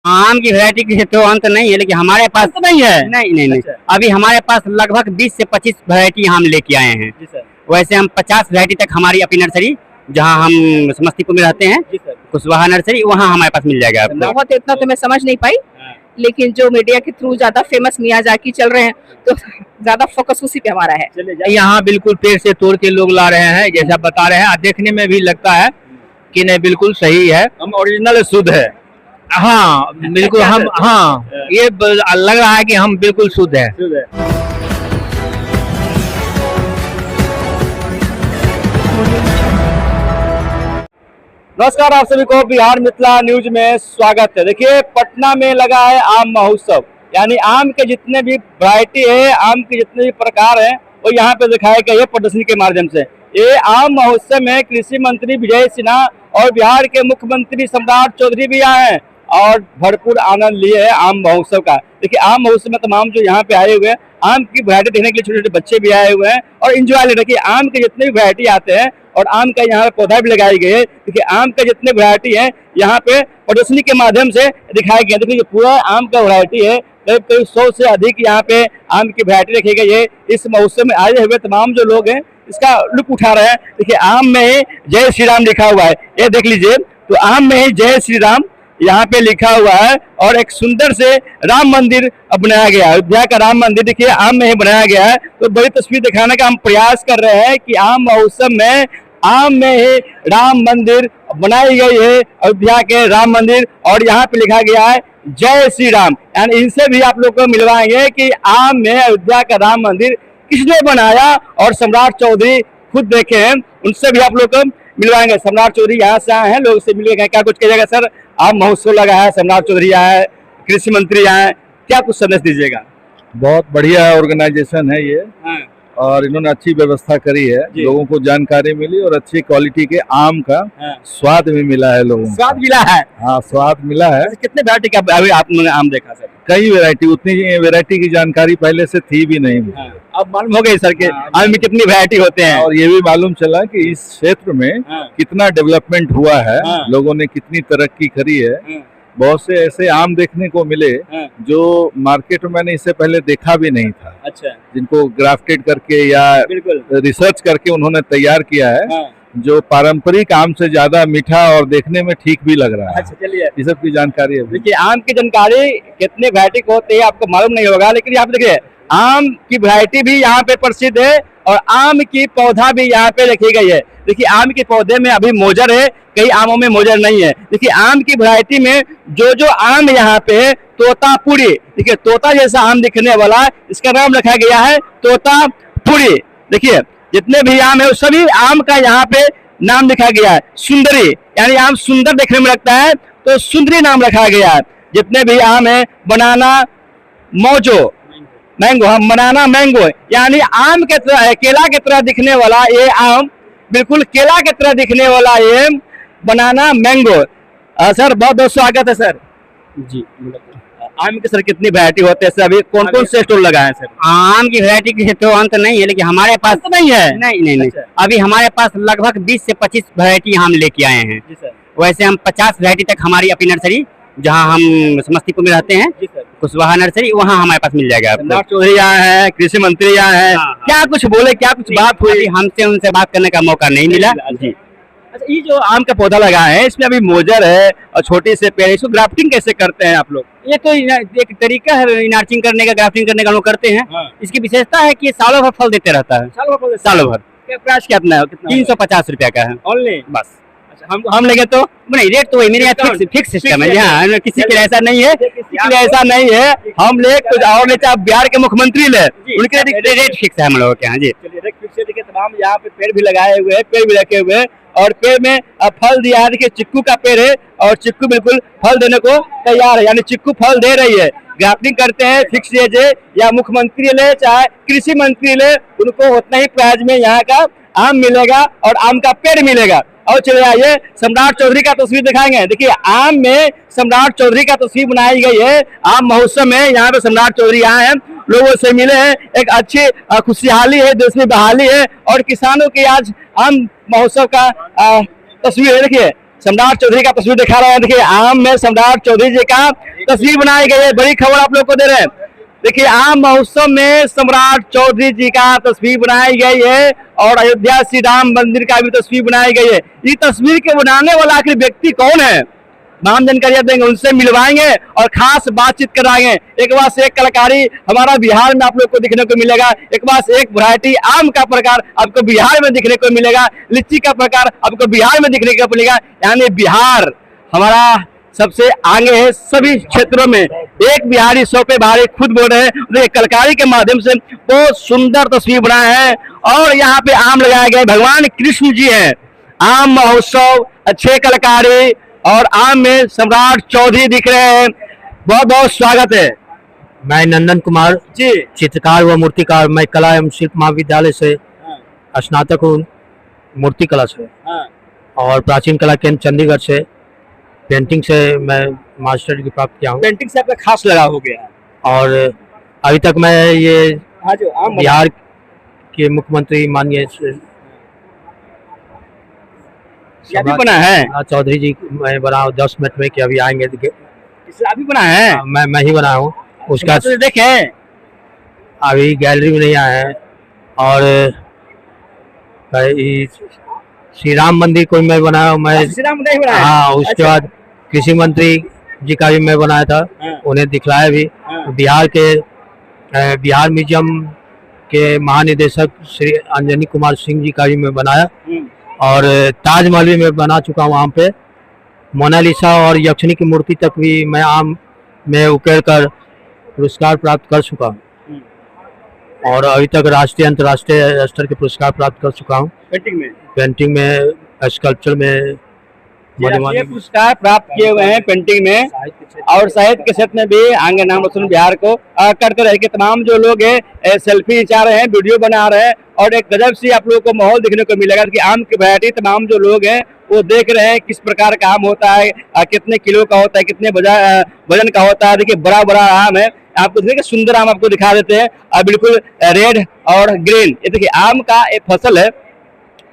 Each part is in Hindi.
आम की वैरायटी की तो अंत नहीं है, लेकिन हमारे पास तो नहीं है। नहीं नहीं नहीं अच्छा। अभी हमारे पास लगभग 20 से 25 वैरायटी हम लेके आए हैं। जी सर। वैसे हम 50 वैरायटी तक हमारी अपनी नर्सरी, जहां हम समस्तीपुर में रहते हैं, जी सर। कुशवाहा नर्सरी, वहां हमारे पास मिल जाएगा आपको। बहुत इतना तो मैं समझ नहीं पाई, हाँ। लेकिन जो मीडिया के थ्रू ज्यादा फेमस मियाजाकी चल रहे हैं तो ज्यादा फोकस उसी पे हमारा है। चलिए यहाँ बिल्कुल पेड़ से तोड़ के लोग ला रहे हैं, जैसा बता रहे हैं। देखने में भी लगता है कि नहीं, बिल्कुल सही है, हम ओरिजिनल शुद्ध है। हाँ बिल्कुल हम, हाँ ये लग रहा है कि हम बिल्कुल शुद्ध है। शुद्ध है। नमस्कार, आप सभी को बिहार मिथिला न्यूज में स्वागत है। देखिए, पटना में लगा है आम महोत्सव, यानी आम के जितने भी वैरायटी है, आम के जितने भी प्रकार हैं, वो यहाँ पे दिखाए गए हैं प्रदर्शनी के माध्यम से। ये आम महोत्सव में कृषि मंत्री विजय सिन्हा और बिहार के मुख्यमंत्री सम्राट चौधरी भी आए हैं और भरपूर आनंद लिए है आम महोत्सव का। देखिए, आम महोत्सव में तमाम जो यहाँ पे आए हुए हैं, आम की वैरायटी देखने के लिए छोटे छोटे बच्चे भी आए हुए हैं और इंजॉय ले रहे हैं। आम के जितने भी वैरायटी आते हैं और आम का यहाँ पे पौधा भी लगाई गई है। देखिए, आम का जितने वैरायटी है यहाँ पे प्रदर्शनी के माध्यम से दिखाया गया। देखिए, पूरा आम का वैरायटी है, करीब 100 से अधिक यहाँ पे आम की वैरायटी रखी गई है। इस महोत्सव में आए हुए तमाम जो लोग हैं इसका लुत्फ उठा रहे हैं। देखिए, आम में ही जय श्री राम लिखा हुआ है, ये देख लीजिए। तो आम में ही जय श्री राम यहाँ पे लिखा हुआ है और एक सुंदर से राम मंदिर बनाया गया है। अयोध्या का राम मंदिर देखिए आम में ही बनाया गया है। तो बड़ी तस्वीर दिखाने का हम प्रयास कर रहे हैं कि आम महोत्सव में आम में ही राम मंदिर बनाई गई है, अयोध्या के राम मंदिर, और यहाँ पे लिखा गया है जय श्री राम। यानी इनसे भी आप लोग को मिलवाएंगे कि आम में अयोध्या का राम मंदिर किसने बनाया, और सम्राट चौधरी खुद देखे हैं, उनसे भी आप लोग को मिलवाएंगे। सम्राट चौधरी यहाँ से आए हैं, लोग से मिलेंगे। क्या कुछ कहिएगा सर? आम महोत्सव लगा है, सम्राट चौधरी आए, कृषि मंत्री आए, क्या कुछ संदेश दीजिएगा? बहुत बढ़िया ऑर्गेनाइजेशन है ये, हाँ। और इन्होंने अच्छी व्यवस्था करी है, लोगों को जानकारी मिली और अच्छी क्वालिटी के आम का स्वाद भी मिला है लोगों को। स्वाद मिला है? हाँ, स्वाद मिला है। कितने वैरायटी का अभी आपने आम देखा सर? कई वैरायटी, उतनी वैरायटी की जानकारी पहले से थी भी नहीं। अब मालूम हो गई सर के आम में कितनी वैरायटी होते हैं, और ये भी मालूम चला कि इस क्षेत्र में कितना डेवलपमेंट हुआ है, लोगों ने कितनी तरक्की करी है। बहुत से ऐसे आम देखने को मिले जो मार्केट में मैंने इससे पहले देखा भी नहीं था। अच्छा। जिनको ग्राफ्टेड करके या रिसर्च करके उन्होंने तैयार किया है, जो पारंपरिक आम से ज्यादा मीठा और देखने में ठीक भी लग रहा है। अच्छा, चलिए, ये सब की जानकारी है। देखिए, आम की जानकारी कितने वैरायटी को होती है आपको मालूम नहीं होगा, लेकिन यहाँ पे देखिए आम की वैरायटी भी यहाँ पे प्रसिद्ध है और आम की पौधा भी यहाँ पे रखी गई है। देखिए, आम के पौधे में अभी मोजर है, कई आमों में मोजर नहीं है। देखिए, आम की वैरायटी में जो आम यहाँ पे है, तोतापुरी। देखिए, तोता जैसा आम दिखने वाला, इसका नाम रखा गया है तोतापुरी। देखिए, जितने भी आम है सभी आम का यहाँ पे नाम लिखा गया है सुंदरी, यानी आम सुंदर देखने में लगता है तो सुंदरी नाम रखा गया है। जितने भी आम है, बनाना, मोजो, मैंगो, हम बनाना मैंगो, यानी आम के तरह, केला के तरह दिखने वाला ये आम, बिल्कुल केला के तरह दिखने वाला ये बनाना मैंगो। सर, बहुत बहुत स्वागत है सर जी। आम के सर कितनी वैरायटी होते हैं सर? अभी कौन कौन से स्टॉल लगाए हैं सर? आम की वैरायटी की तो अंत नहीं है, लेकिन हमारे पास तो नहीं है। नहीं नहीं नहीं अच्छा। अभी हमारे पास लगभग 20 से 25 वैरायटी हम लेके आए हैं। जी सर। वैसे हम 50 वैरायटी तक हमारी अपनी नर्सरी, जहां हम समस्तीपुर में रहते हैं, जी सर, कुशवाहा नर्सरी, वहां हमारे पास मिल जाएगा आपको। सम्राट चौधरी आए हैं, कृषि मंत्री आए हैं, क्या कुछ बोले, क्या कुछ बात हुई? अभी हमसे उनसे बात करने का मौका नहीं मिला जी। अच्छा, ये जो आम का पौधा लगाए हैं, इसमें अभी मोजर है और छोटे से पेड़, इसको ग्राफ्टिंग कैसे करते हैं आप लोग? ये तो एक तरीका है इनार्चिंग करने का, ग्राफ्टिंग करने का, हम लोग करते हैं। इसकी विशेषता है कि ये सालों भर फल देते रहता है, सालों भर। क्या प्राइस कितना है? 350 रुपया का है ओनली, बस। हम लेंगे तो नहीं, रेट तो वही मेरे यहाँ फिक्स सिस्टम है। यहाँ किसी के लिए ऐसा नहीं है, किसी के लिए ऐसा नहीं है। हम ले कुछ और ले, चाहे बिहार के मुख्यमंत्री ले, उनके रेट फिक्स है हम लोगों के यहाँ जी। चलिए, रेट फिक्स है। देखिए, तमाम यहाँ पे पेड़ भी लगाए हुए हैं, पेड़ भी रखे हुए हैं और पेड़ में फल दिया है। देखिए, चिक्कू का पेड़ है और चिक्कू बिल्कुल फल देने को तैयार है, यानी चिक्कू फल दे रही है। ग्राफ्टिंग करते हैं, फिक्स रेट है, या मुख्यमंत्री ले चाहे कृषि मंत्री ले, उनको उतना ही प्राइस में यहाँ का आम मिलेगा और आम का पेड़ मिलेगा। और चले आइए, सम्राट चौधरी का तस्वीर दिखाएंगे। देखिए, आम में सम्राट चौधरी का तस्वीर बनाई गई है। आम महोत्सव में यहाँ पे सम्राट चौधरी आए हैं, लोगों से मिले हैं, एक अच्छी खुशहाली है, देश में बहाली है और किसानों की आज आम महोत्सव का तस्वीर है। देखिए, सम्राट चौधरी का तस्वीर दिखा रहे हैं। देखिए आम में सम्राट चौधरी जी का तस्वीर बनाई गई है। बड़ी खबर आप लोग को दे रहे हैं। देखिए आम महोत्सव में सम्राट चौधरी जी का तस्वीर बनाई गई है और अयोध्या श्री राम मंदिर का भी तस्वीर बनाई गई है। ये तस्वीर के बनाने वाला आखिर व्यक्ति कौन है, तमाम जानकारियां देंगे, उनसे मिलवाएंगे और खास बातचीत कराएंगे। एक बार से एक कलाकारी हमारा बिहार में आप लोग को देखने को मिलेगा। एक बार से एक वैरायटी आम का प्रकार आपको बिहार में देखने को मिलेगा। लीची का प्रकार आपको बिहार में देखने को मिलेगा। यानी बिहार हमारा सबसे आगे है सभी क्षेत्रों में। एक बिहारी 100 पे भारी खुद बोल रहे हैं। देखिए कलाकारी के माध्यम से बहुत सुंदर तस्वीर बनाए हैं और यहाँ पे आम लगाए गए। भगवान कृष्ण जी हैं। आम महोत्सव, अच्छे कलाकारी और आम में सम्राट चौधरी दिख रहे हैं। बहुत बहुत स्वागत है। मैं नंदन कुमार जी, चित्रकार व मूर्तिकार। मैं कला एवं शिल्प महाविद्यालय से स्नातक हूँ, मूर्ति कला से, और प्राचीन कला केंद्र चंडीगढ़ से पेंटिंग से मैं मास्टर डिग्री प्राप्त किया हूँ। पेंटिंग से आपका खास लगाव हो गया और अभी तक मैं ये जो आम बिहार के मुख्यमंत्री माननीय अभी बना है। चौधरी जी मैं बना हूँ 10 मिनट में कि अभी आएंगे। इसलिए अभी बना है। मैं ही बना हूँ। उसका तो देखें अभी गैलरी में नहीं आया है। और श्री राम मंदिर को मैं बनाया हूँ। मैं श्री राम नहीं बनाया। हाँ, उसके बाद कृषि मंत्री जी का भी मैं बनाया था, उन्हें दिखलाया भी। बिहार के बिहार म्यूजियम के महानिदेशक श्री अंजनी कुमार सिंह जी का भी मैं बनाया और ताजमहल भी मैं बना चुका हूँ। वहाँ पे मोनालिसा और यक्षिणी की मूर्ति तक भी मैं आम में उकेर कर पुरस्कार प्राप्त कर चुका हूँ और अभी तक राष्ट्रीय अंतर्राष्ट्रीय स्तर के पुरस्कार प्राप्त कर चुका हूँ। पेंटिंग में, स्कल्पचर में, ये पुरस्कार प्राप्त किए हुए हैं पेंटिंग में और साहित्य के क्षेत्र में भी आगे नाम रोशन बिहार को करते रहे कि तमाम जो लोग हैं सेल्फी खिंचा रहे हैं, वीडियो बना रहे हैं और एक गजब सी आप लोगों को माहौल देखने को मिलेगा कि आम की वैरायटी तमाम जो लोग हैं वो देख रहे हैं किस प्रकार का आम होता है, कितने किलो का होता है, कितने वजन का होता है। देखिए बड़ा बड़ा आम है। आपको देखिए सुंदर आम आपको दिखा देते हैं, बिल्कुल रेड और ग्रीन। ये देखिए आम का एक फसल है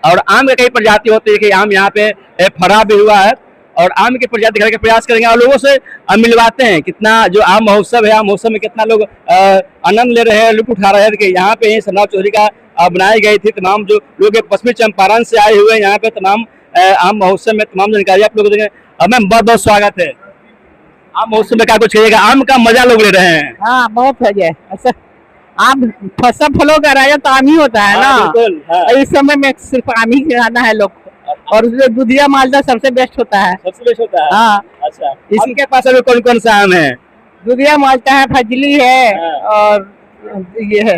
और आम के कई प्रजाति होती है कि आम यहाँ पे फरा भी हुआ है और आम की प्रजाति दिखाने का प्रयास करेंगे और लोगों से मिलवाते हैं कितना जो आम महोत्सव है, आम महोत्सव में कितना लोग आनंद ले रहे हैं, लुत्फ उठा रहे हैं। कि यहाँ पे सम्राट चौधरी का बनाई गई थी। तमाम जो लोग पश्चिमी चंपारण से आए हुए हैं यहाँ पे तमाम आम महोत्सव में तमाम जानकारी आप लोग देंगे। मैम बहुत बहुत स्वागत है। आम महोत्सव में क्या कुछ कहिएगा? आम का मजा लोग ले रहे हैं। हाँ, बहुत मजा है। अच्छा, आम सब फलों का राजा तो आम ही होता है ना। बिल्कुल, हाँ। इस समय में सिर्फ आम ही खाना है लोग को। और उसमें दुधिया मालदा सबसे बेस्ट होता है। सबसे बेस्ट होता है। हाँ, अच्छा, इसके पास अभी कौन कौन सा आम है? दुधिया मालदा है, फजली है, हाँ। और ये है,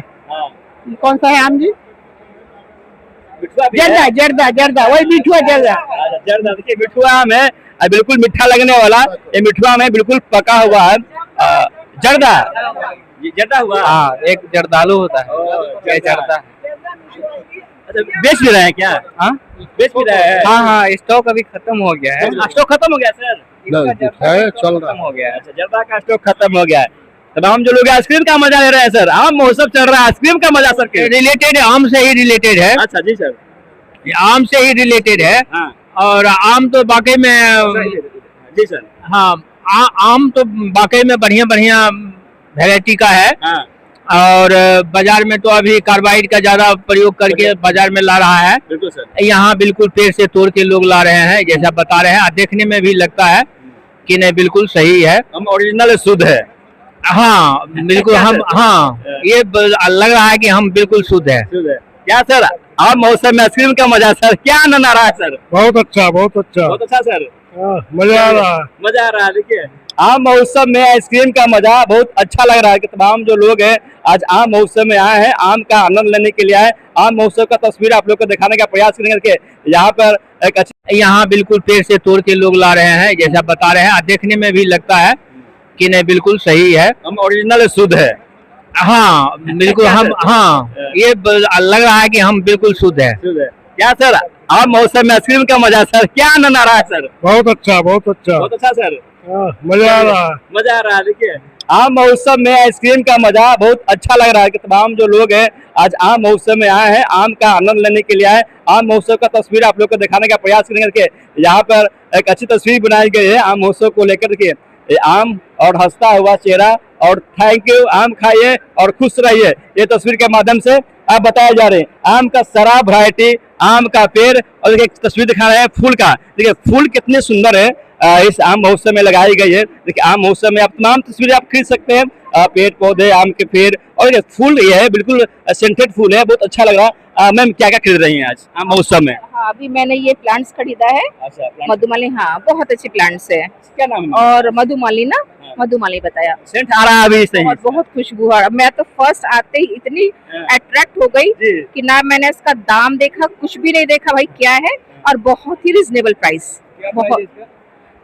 कौन सा है आम जी? जर्दा जर्दा जर्दा, वही मिठुआ जर्दा। जर्दा, देखिए मिठुआ आम है, बिल्कुल मीठा लगने वाला। ये मिठुआ आम है, बिल्कुल पका हुआ है। जर्दा, जर्दा हुआ। हाँ, एक जर्दालू होता है। जर्दा बेच भी रहे हैं क्या? हाँ, बेच भी रहे हैं। हाँ, स्टॉक अभी खत्म हो गया है। स्टॉक खत्म हो गया सर? चल रहा हो गया। अच्छा, जर्दा का स्टॉक खत्म हो गया है। तमाम जो लोग आइसक्रीम का मजा ले रहे हैं सर। आम महोत्सव चल रहा है, आइसक्रीम का मजा सर रिलेटेड है, आम से ही रिलेटेड है। अच्छा जी सर, आम से ही रिलेटेड है। हाँ। और आम तो वाकई में, जी सर, हाँ, आम तो वाकई में बढ़िया बढ़िया वैरायटी का है। हाँ। और बाजार में तो अभी कार्बाइड का ज्यादा प्रयोग करके बाजार में ला रहा है। बिल्कुल सर। यहाँ बिल्कुल पेड़ से तोड़ के लोग ला रहे हैं, जैसा बता रहे हैं। देखने में भी लगता है कि नहीं, बिल्कुल सही है। हम ओरिजिनल शुद्ध है। हाँ, बिल्कुल। हम, हाँ, ये लग रहा है कि हम बिल्कुल शुद्ध है। क्या सर आम महोत्सव में आइसक्रीम का मजा सर, क्या आनंद आ रहा है सर? बहुत अच्छा, बहुत अच्छा, बहुत अच्छा सर, मजा आ रहा है। मजा आ रहा है। देखिए आम महोत्सव में आइसक्रीम का मजा बहुत अच्छा लग रहा है कि तमाम जो लोग हैं आज आम महोत्सव में आए हैं, आम का आनंद लेने के लिए आए। आम महोत्सव का तस्वीर आप लोग को दिखाने का प्रयास करेंगे कि यहाँ पर एक अच्छी, यहाँ बिल्कुल पेड़ से तोड़ के लोग ला रहे हैं, जैसा बता रहे हैं। देखने में भी लगता है कि नहीं, बिल्कुल सही है। हम ओरिजिनल शुद्ध है। हाँ, बिल्कुल। हम, हाँ, ये लग रहा है कि हम बिल्कुल शुद्ध है। क्या सर आम महोत्सव में आइसक्रीम का मजा सर, क्या आनंद आ रहा है सर? बहुत अच्छा, बहुत अच्छा, बहुत अच्छा सर, मजा आ रहा है। मजा आ रहा है। देखिए आम महोत्सव में आइसक्रीम का मजा बहुत अच्छा लग रहा है कि तमाम जो लोग हैं आज आम महोत्सव में आए हैं, आम का आनंद लेने के लिए आए। आम महोत्सव का तस्वीर आप लोग को दिखाने का प्रयास करेंगे कि यहाँ पर एक अच्छी तस्वीर बनाई गई है आम महोत्सव को लेकर के। ये आम और हंसता हुआ चेहरा और थैंक यू, आम खाइए और खुश रहिए, ये तस्वीर के माध्यम से आप बताए जा रहे हैं। आम का सारा वैरायटी, आम का पेड़, और देखिए तस्वीर दिखा रहे हैं फूल का। देखिए फूल कितने सुंदर है इस आम महोत्सव में लगाई गई है। देखिए आम महोत्सव में आप तमाम तस्वीरें आप खरीद सकते हैं, पेड़ पौधे, आम के पेड़, और ये फूल ये है बिल्कुल सेंटेड फूल है, बहुत अच्छा लग रहा है। मैम क्या क्या खरीद रही हैं आज आम महोत्सव में? हाँ, अभी मैंने ये प्लांट्स खरीदा है, अच्छा, मधुमाली। हाँ, बहुत अच्छे प्लांट्स है। क्या नाम है? और मधुमाली ना, मधुमाली बताया, सेंट आ रहा है अभी से ही। बहुत बहुत खुशबू है। मैं तो फर्स्ट आते ही इतनी अट्रैक्ट हो गई जी। कि ना मैंने इसका दाम देखा, कुछ भी नहीं देखा भाई क्या है, और बहुत ही रिजनेबल प्राइस। बहुत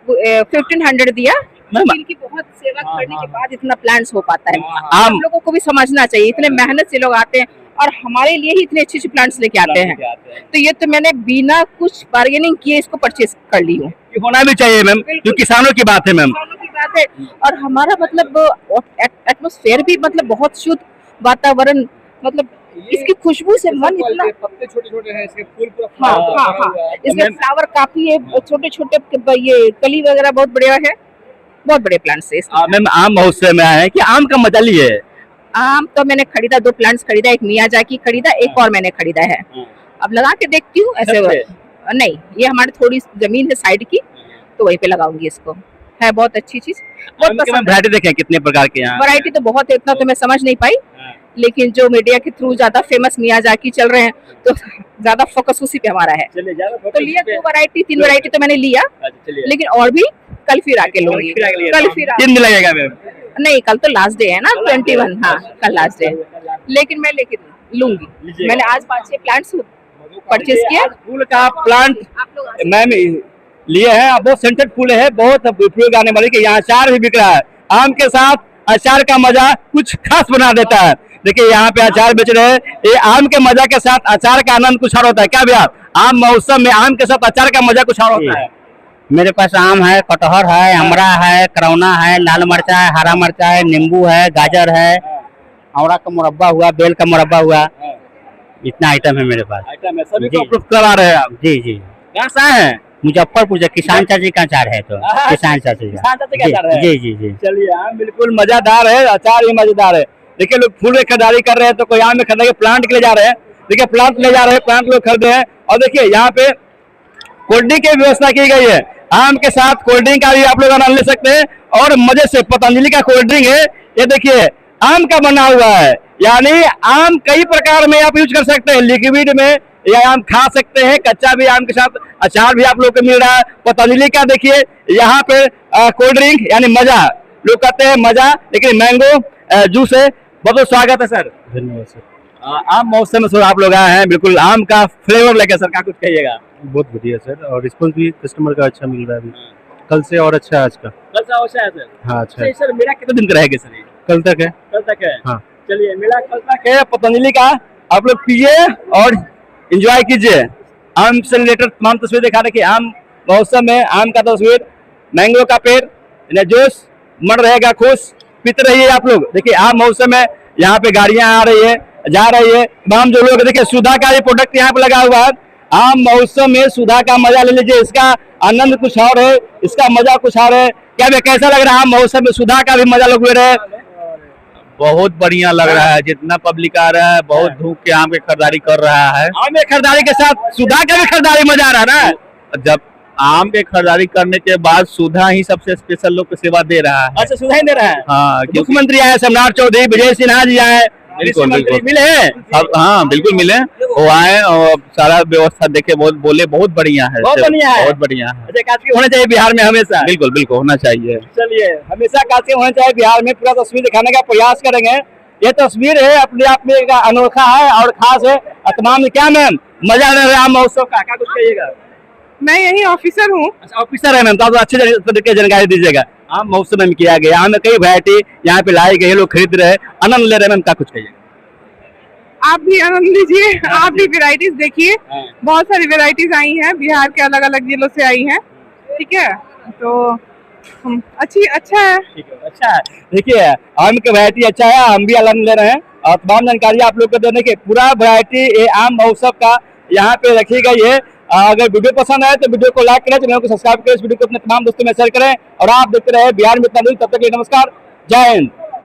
1500 दिया। इनकी बहुत सेवा करने के बाद इतना प्लांट्स हो पाता है। आप लोगों को भी समझना चाहिए, इतने मेहनत से लोग आते हैं और हमारे लिए ही इतने अच्छे अच्छे प्लांट्स लेके आते हैं। तो ये तो मैंने बिना कुछ बार्गेनिंग किए इसको परचेज कर ली हूँ। होना भी चाहिए मैम, जो किसानों की बात है मैम। किसानों की बात है, और हमारा मतलब एटमॉस्फेयर भी मतलब बहुत शुद्ध वातावरण, मतलब इसकी खुशबू से मन इतना। पत्ते छोटे छोटे हैं, इसके फूल पूरा हाँ हाँ हाँ, इसमें फ्लावर काफी है, छोटे छोटे ये कली वगैरह बहुत बढ़िया है, बहुत बड़े प्लांट्स है। मैम आम महोत्सव में आए हैं कि आम का मजा लिए? आम तो मैंने खरीदा, 2 प्लांट्स खरीदा, एक मियाजाकी खरीदा, एक और मैंने खरीदा है। अब लगा के देखती हूँ ऐसे। नहीं, ये हमारी थोड़ी जमीन है साइड की, तो वहीं पे लगाऊंगी इसको। है बहुत अच्छी चीज, बहुत पसंद। वैरायटी देखें कितने प्रकार के यहाँ? वैरायटी तो बहुत है, इतना तो मैं समझ नहीं पाई, लेकिन जो मीडिया के थ्रू ज्यादा फेमस मियाजाकी चल रहे हैं तो ज्यादा फोकस उसी पे हमारा है। तो लिया 2 वैरायटी, 3 वैरायटी तो मैंने लिया, लेकिन और भी कल फिर आके लूंगी। कल फिर 3 दिन लगेगा मैम? नहीं, कल तो लास्ट डे है ना, 21। हाँ, कल लास्ट डे, लेकिन मैं लेके लूंगी। मैंने आज 5-6 प्लांट्स परचेज किया। फूल का प्लांट मैम लिए हैं, बहुत सेंटेड फूल है, बहुत उपयोग आने वाली। यहाँ अचार भी बिक रहा है, आम के साथ अचार का मजा कुछ खास बना देता है। देखिए यहाँ पे अचार बेच रहे हैं, ये आम के मजा के साथ अचार का आनंद कुछ और होता है। क्या भैया, आम महोत्सव में आम के साथ अचार का मजा कुछ और होता है? मेरे पास आम है, कटहर है, अमरा है, करौना है, लाल मिर्चा है, हरा मिर्चा है, नींबू है, गाजर है, आवड़ा का मुरब्बा हुआ, बेल का मुरब्बा हुआ, इतना आइटम है मेरे पास। आइटम है, सभी जी। को अप्रूव करा रहे हैं आप? जी जी। कहाँ से आए हैं? मुजफ्फरपुर से किसान चाची का अचार है, तो किसान चाची किसान चाची का जी, अचार है? जी जी जी। चलिए, आम बिल्कुल मजेदार है, अचार भी मजेदार है। देखिए लोग फूल की खरीदारी कर रहे हैं, तो कोई आम में खरीदारी प्लांट के ले जा रहे हैं। देखिए प्लांट ले जा रहे हैं, प्लांट लोग खरीदे हैं। और देखिए यहाँ पे कोल्ड ड्रिंक की व्यवस्था की गई है, आम के साथ कोल्ड ड्रिंक का भी आप लोग आनंद ले सकते हैं और मजे से। पतंजलि का कोल्ड ड्रिंक है, ये देखिए आम का बना हुआ है, यानी आम कई प्रकार में आप यूज कर सकते हैं, लिक्विड में या आम खा सकते हैं, कच्चा भी आम के साथ अचार भी आप लोग को मिल रहा है। पतंजलि का देखिए यहाँ पे कोल्ड ड्रिंक यानी मजा, लोग कहते हैं मजा, लेकिन मैंगो जूस है। बहुत बहुत स्वागत है सर। धन्यवाद सर। आम महोत्सव में सर आप लोग आए हैं, बिल्कुल आम का फ्लेवर लेके सर, क्या कुछ कहिएगा? बहुत बढ़िया सर, और रिस्पॉन्स भी कस्टमर का अच्छा मिल रहा है अभी, कल से और अच्छा है आज का। कल से अच्छा है सर? हाँ अच्छा है। सर मेरा कितने दिन का रहेगा सर? कल तक है। कल तक है? हाँ। चलिए, मेरा कल तक है पतंजलि का, आप लोग पीजिए और एंजॉय कीजिए। आम से रिलेटेड तमाम तस्वीर दिखा रहे, आम महोत्सव में आम का तस्वीर, मैंगो का पेड़, जूस, मन रहेगा खुश, पीते रहिए आप लोग। देखिए आम महोत्सव में यहाँ पे गाड़ियां आ रही है, जा रही है, तमाम जो लोग, देखिए सुधा का ये प्रोडक्ट यहाँ पे लगा हुआ है। आम महोत्सव में सुधा का मजा ले लीजिए, इसका आनंद कुछ और है, इसका मजा कुछ और है। क्या कैसा लग रहा है आम महोत्सव में? सुधा का भी मजा लोग ले रहे हैं। बहुत बढ़िया लग रहा है, जितना पब्लिक आ रहा है, बहुत धूप के आम की खरीदारी कर रहा है। आम की खरीदारी के साथ सुधा का भी खरीदारी मजा आ रहा है ना? जब आम के खरीदारी करने के बाद सुधा ही सबसे स्पेशल लोग को सेवा दे रहा है। अच्छा, सुधा ही दे रहा है? हाँ, मुख्यमंत्री आए सम्राट चौधरी, विजय सिन्हा जी आए, बिल्कुल बिल्कुल मिले हैं? हाँ बिल्कुल मिले, वो आए और सारा व्यवस्था देखे, बोले बहुत बढ़िया है, बहुत बढ़िया है, बहुत बढ़िया है। अच्छा, काफी होना चाहिए बिहार में हमेशा। बिल्कुल बिल्कुल होना चाहिए। चलिए, हमेशा काफी होना चाहिए बिहार में। पूरा तस्वीर दिखाने का प्रयास करेंगे। ये तस्वीर है अपने आप में एक अनोखा है और खास है। तमाम क्या मैम मजा ले रहे आम महोत्सव का, क्या कुछ कहिएगा? मैं यही ऑफिसर हूँ। अच्छा, ऑफिसर है मैम, तो आप अच्छे तरीके से जानकारी दीजिएगा। आम महोत्सव में किया गया, आम में कई वैरायटी यहाँ पे लाई गई, लोग खरीद रहे हैं, आनंद ले रहे हैं। मैम क्या कुछ कहिएगा? आप भी आनंद लीजिए, आप भी वेराइटीज देखिए, बहुत सारी वेराइटीज आई हैं, बिहार के अलग अलग जिलों से आई हैं, ठीक है, तो अच्छा है। अच्छा है, देखिए आम की वैरायटी अच्छा है, हम भी आनंद ले रहे हैं और तमाम जानकारी आप लोग को देने के पूरा वैरायटी आम महोत्सव का यहाँ पे रखी गई है। अगर वीडियो पसंद आए तो वीडियो को लाइक करें, चैनल को सब्सक्राइब करें, इस वीडियो को अपने तमाम दोस्तों में शेयर करें और आप देखते रहे बिहार मित्र न्यूज। तब तक के लिए नमस्कार, जय हिंद।